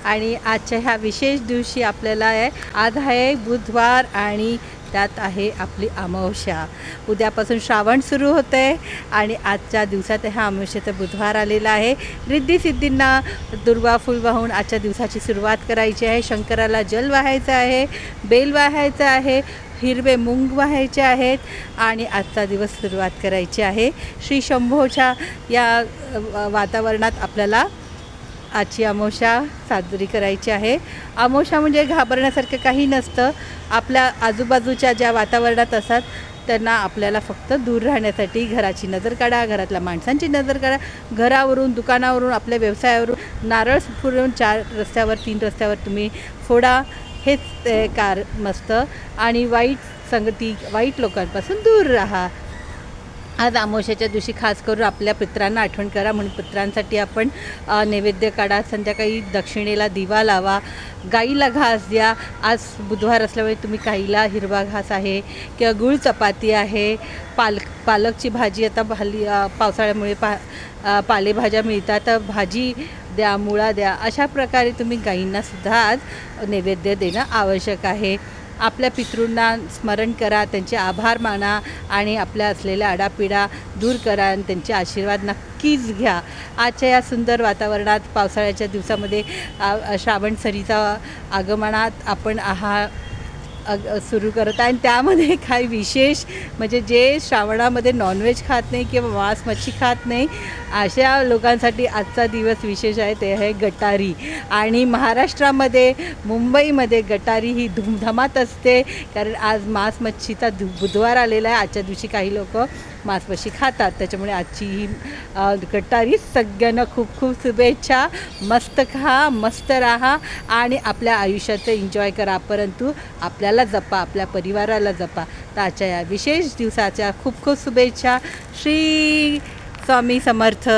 आणि आजच्या ह्या विशेष दिवशी आपल्याला आज आहे बुधवार आणि त्यात आहे आपली अमावस्या. उद्यापासून श्रावण सुरू होतं आहे आणि आजच्या दिवसात हा अमावस्येचा बुधवार आलेला आहे. रिद्धी-सिद्धींना दुर्वा फूल वाहून आजच्या दिवसाची सुरुवात करायची आहे. शंकराला जल वाहायचं आहे, बेल वाहायचं आहे, हिरवे मूग वाहायचे आहेत आणि आजचा दिवस सुरुवात करायची आहे. श्री शंभोच्या या वातावरणात आपल्याला आजची अमावस्या साजरी करायची आहे. अमावस्या म्हणजे घाबरण्यासारखं काही नसतं. आपल्या आजूबाजूच्या ज्या वातावरणात असतात त्यांना आपल्याला फक्त दूर राहण्यासाठी घराची नजर काढा, घरातल्या माणसांची नजर काढा, घरावरून, दुकानावरून, आपल्या व्यवसायावरून नारळ फुलवून 4 रस्त्यावर 3 रस्त्यावर तुम्ही फोडा. हेच कार मस्त आणि वाईट संगती, वाईट लोकांपासून दूर राहा. आज अमावस्येच्या दिवशी खास करून आपल्या पितरांना आठवण करा, म्हणून पितरांसाठी आपण नैवेद्य काढा. संध्याकाळी दक्षिणेला दिवा लावा, गाईला घास द्या. आज बुधवार असल्यामुळे तुम्ही गाईला हिरवा घास आहे किंवा गूळ चपाती आहे, पालकची भाजी. आता पावसाळ्यामुळे पालेभाज्या मिळतात, तर भाजी द्या, मुळा द्या. अशा प्रकारे तुम्ही गाईंनासुद्धा आज नैवेद्य देणं आवश्यक आहे. आपल्या पितृंना स्मरण करा, त्यांचे आभार माना आणि आपल्या असलेल्या आडापिडा दूर करा आणि त्यांचे आशीर्वाद नक्कीच घ्या. आजच्या या सुंदर वातावरणात पावसाळ्याच्या दिवसामध्ये श्रावण सरीचा आगमनात आपण सुरू करत आहे आणि त्यामध्ये काही विशेष म्हणजे जे श्रावणामध्ये नॉनव्हेज खात नाही किंवा मांस मच्छी खात नाही अशा लोकांसाठी आजचा दिवस विशेष आहे. ते आहे गटारी. आणि महाराष्ट्रामध्ये, मुंबईमध्ये गटारी ही धुमधमात असते, कारण आज मांस मच्छीचा बुधवार आलेला आहे. आजच्या दिवशी काही लोक मांस मच्छी खातात, त्याच्यामुळे आजची ही गटारी सगळ्यांना खूप खूप शुभेच्छा. मस्त खा, मस्त राहा आणि आपल्या आयुष्याचं एन्जॉय करा, परंतु आपल्याला जपा, आपल्या परिवाराला जपा. तर आजच्या या विशेष दिवसाच्या खूप खूप शुभेच्छा. श्री स्वामी समर्थ.